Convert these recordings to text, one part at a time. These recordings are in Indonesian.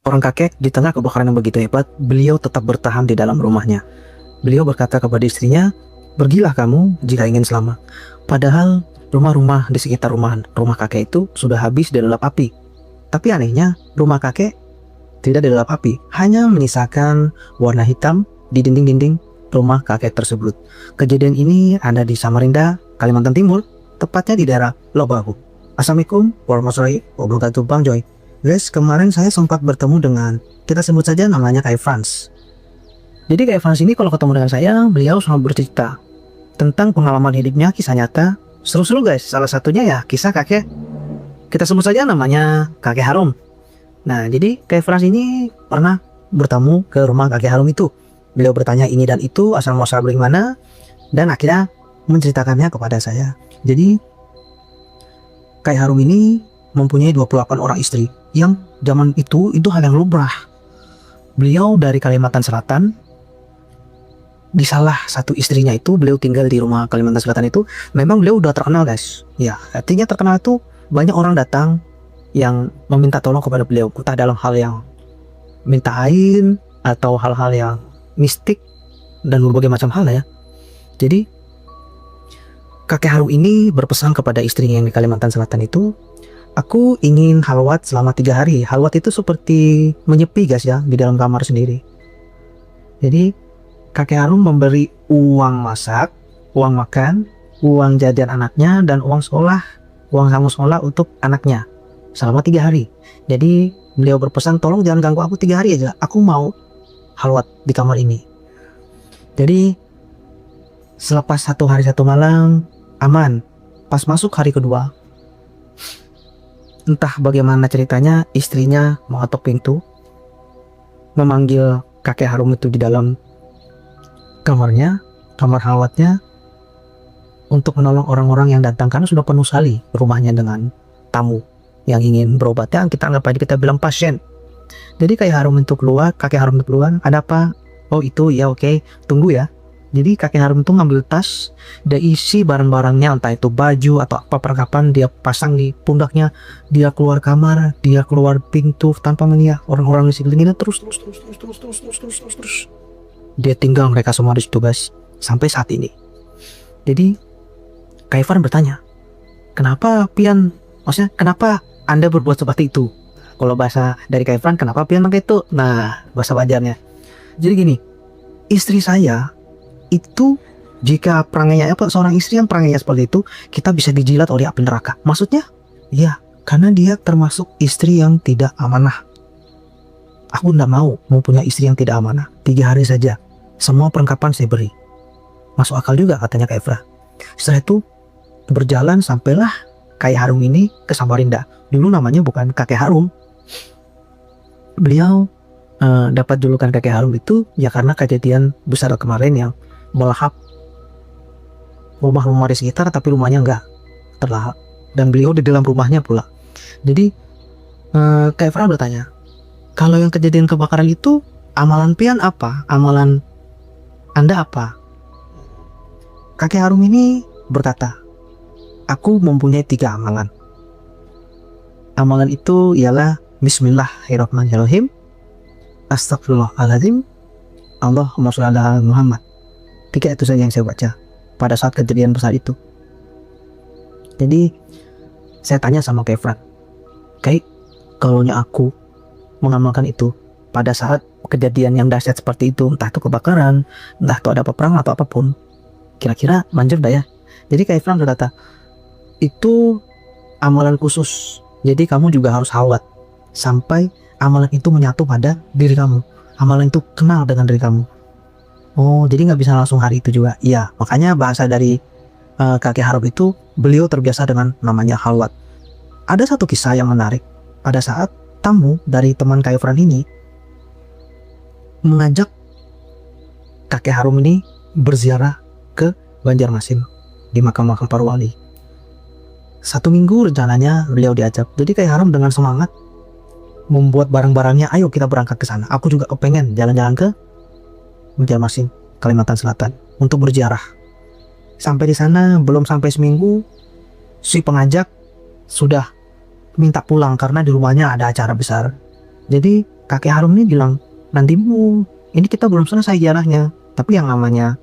Orang kakek di tengah kebakaran yang begitu hebat, beliau tetap bertahan di dalam rumahnya. Beliau berkata kepada istrinya, "Pergilah kamu jika ingin selamat." Padahal rumah-rumah di sekitar rumah kakek itu sudah habis dilalap api. Tapi anehnya, rumah kakek tidak dilalap api, hanya menyisakan warna hitam di dinding-dinding rumah kakek tersebut. Kejadian ini ada di Samarinda, Kalimantan Timur, tepatnya di daerah Lobahu. Assalamualaikum warahmatullahi wabarakatuh, Bang Joy. Guys, kemarin saya sempat bertemu dengan, kita sebut saja namanya Kak Frans. Jadi Kak Frans ini kalau ketemu dengan saya, beliau selalu bercerita tentang pengalaman hidupnya, kisah nyata. Seru-seru guys, salah satunya ya kisah kakek. Kita sebut saja namanya Kakek Harum. Nah, jadi Kak Frans ini pernah bertemu ke rumah Kakek Harum itu. Beliau bertanya ini dan itu, asal muasal bagaimana, dan akhirnya menceritakannya kepada saya. Jadi Kakek Harum ini mempunyai 28 orang istri, yang zaman itu hal yang lumrah. Beliau dari Kalimantan Selatan. Di salah satu istrinya itu, beliau tinggal di rumah Kalimantan Selatan itu, memang beliau udah terkenal guys. Ya, artinya terkenal itu banyak orang datang yang meminta tolong kepada beliau, entah dalam hal yang minta air atau hal-hal yang mistik dan berbagai macam hal ya. Jadi Kakek Harum ini berpesan kepada istrinya yang di Kalimantan Selatan itu, "Aku ingin halwat selama 3 hari. Halwat itu seperti menyepi guys ya, di dalam kamar sendiri. Jadi Kakek Harum memberi uang masak, uang makan, uang jajan anaknya, dan uang sekolah, uang sanggup sekolah untuk anaknya selama 3 hari. Jadi beliau berpesan, tolong jangan ganggu aku 3 hari aja. Aku mau halwat di kamar ini. Jadi selepas 1 hari 1 malam aman. Pas masuk hari kedua, entah bagaimana ceritanya, istrinya mengetok pintu, memanggil Kakek Harum itu di dalam kamarnya, kamar halwatnya, untuk menolong orang-orang yang datang, karena sudah penuh sekali rumahnya dengan tamu yang ingin berobat. Ya, kita anggap aja, kita bilang pasien. Jadi Kakek Harum itu keluar, ada apa? Oh itu ya, oke, tunggu ya. Jadi Kakek Harum itu ngambil tas, dia isi barang-barangnya, entah itu baju atau apa perlengkapan, dia pasang di pundaknya, dia keluar kamar, dia keluar pintu tanpa melihat orang-orang di sekelilingnya, terus. Dia tinggal mereka semua di situ guys, sampai saat ini. Jadi Kak Ivan bertanya, kenapa Pian, maksudnya kenapa Anda berbuat seperti itu? Kalau bahasa dari Kak Ivan, kenapa Pian pakai itu? Nah, bahasa wajarnya. Jadi gini, istri saya itu, jika perangainya seorang istri yang perangainya seperti itu, kita bisa dijilat oleh api neraka. Maksudnya? Ya, karena dia termasuk istri yang tidak amanah. Aku tidak mau mempunyai istri yang tidak amanah. 3 hari saja, semua perlengkapan saya beri. Masuk akal juga katanya Kak Efra. Setelah itu berjalan sampailah Kakek Harum ini ke Samarinda. Dulu namanya bukan Kakek Harum. Beliau dapat julukan Kakek Harum itu ya karena kejadian besar kemarin yang melahap rumah-rumah di sekitar, tapi rumahnya enggak terlahap dan beliau di dalam rumahnya pula. Jadi Kak Efra bertanya, kalau yang kejadian kebakaran itu amalan Pian apa? Amalan Anda apa? Kakek Harum ini berkata, aku mempunyai 3 amalan. Amalan itu ialah Bismillahirrahmanirrahim, Astagfirullahaladzim, Allahumma sholli ala Muhammad. 3 itu saja yang saya baca pada saat kejadian besar itu. Jadi saya tanya sama Kak Efra, Kak, kalau aku mengamalkan itu pada saat kejadian yang dahsyat seperti itu, entah itu kebakaran, entah itu ada peperangan atau apapun, kira-kira manjur dah ya? Jadi Kak Efra berkata, itu amalan khusus. Jadi kamu juga harus halwat sampai amalan itu menyatu pada diri kamu. Amalan itu kenal dengan diri kamu. Oh, jadi nggak bisa langsung hari itu juga? Iya, makanya bahasa dari Kakek Harum itu, beliau terbiasa dengan namanya halwat. Ada satu kisah yang menarik. Pada saat tamu dari teman Kak Efran ini mengajak Kakek Harum ini berziarah ke Banjarmasin di makam-makam para wali. 1 minggu rencananya beliau diajak. Jadi Kakek Harum dengan semangat membuat barang-barangnya, ayo kita berangkat ke sana. Aku juga kepengen jalan-jalan ke Banjarmasin, Kalimantan Selatan untuk berziarah. Sampai di sana belum sampai seminggu, si pengajak sudah minta pulang karena di rumahnya ada acara besar. Jadi kakek Harum ini bilang, nanti Bu, ini kita belum selesai ziarahnya. Tapi yang namanya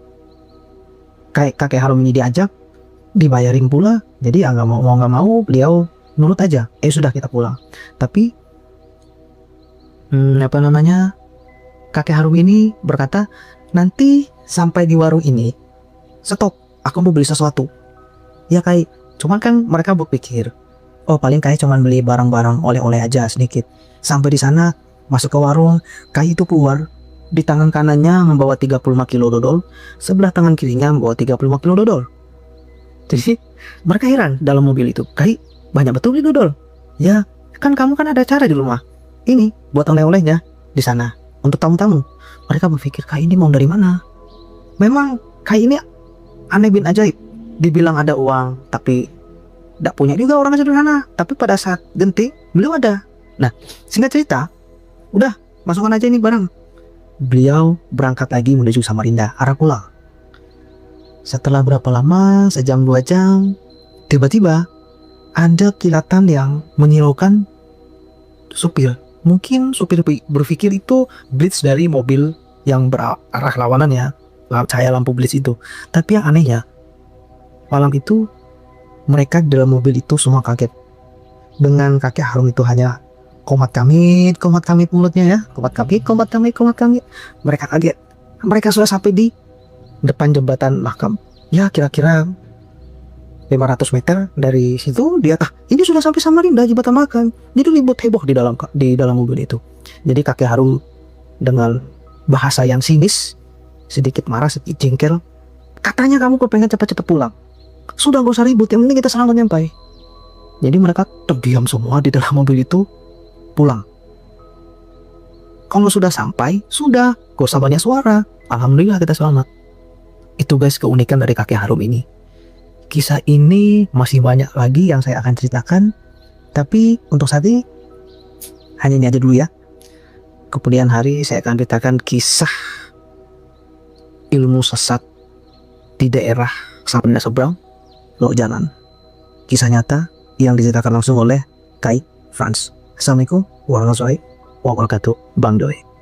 kakek Harum ini diajak, dibayarin pula. Jadi ya nggak mau beliau nurut aja. Sudah kita pulang. Tapi kakek Harum ini berkata, nanti sampai di warung ini stop, aku mau beli sesuatu. Ya kayak, cuman kan mereka berpikir, oh paling kayak cuman beli barang-barang oleh-oleh aja sedikit. Sampai di sana, masuk ke warung, kayak itu keluar. Di tangan kanannya membawa 35 kilo dodol, sebelah tangan kirinya membawa 35 kilo dodol. Jadi mereka heran dalam mobil itu, kayak banyak betul nih dodol. Ya kan kamu kan ada acara di rumah. Ini buat oleh-olehnya di sana untuk tamu-tamu. Mereka berpikir kayak ini mau dari mana? Memang kayak ini aneh bin ajaib. Dibilang ada uang, tapi tidak punya juga orang sederhana. Tapi pada saat genting, beliau ada. Nah, singkat cerita, udah masukkan aja ini barang. Beliau berangkat lagi menuju Samarinda, arah pulang. Setelah berapa lama, sejam 2 jam, tiba-tiba ada kilatan yang menyilaukan supir. Mungkin supir berpikir itu blitz dari mobil yang berarah lawanan ya, cahaya lampu blitz itu. Tapi yang anehnya, malam itu mereka di dalam mobil itu semua kaget. Dengan kakek Harum itu hanya komat kamit mulutnya ya, komat kamit. Mereka kaget. Mereka sudah sampai di depan jembatan makam. Ya kira-kira 500 meter dari situ dia, ini sudah sampai Samarinda jembatan makam. Jadi ribut heboh di dalam mobil itu. Jadi kakek Harum dengan bahasa yang sinis, sedikit marah, sedikit jengkel, katanya kamu kepengen cepat-cepat pulang. Sudah gak usah ribut, yang penting kita selamat nyampai. Jadi mereka terdiam semua di dalam mobil itu, pulang. Kalau sudah sampai, sudah gak usah banyak suara. Alhamdulillah kita selamat. Itu guys keunikan dari kakek Harum ini. Kisah ini masih banyak lagi yang saya akan ceritakan, tapi untuk saat ini hanya ini aja dulu ya. Kemudian hari saya akan ceritakan kisah ilmu sesat di daerah Samarinda seberang, Lok Jalan. Kisah nyata yang diceritakan langsung oleh Kai Franz. Assalamualaikum warahmatullahi wabarakatuh. Bang Doi.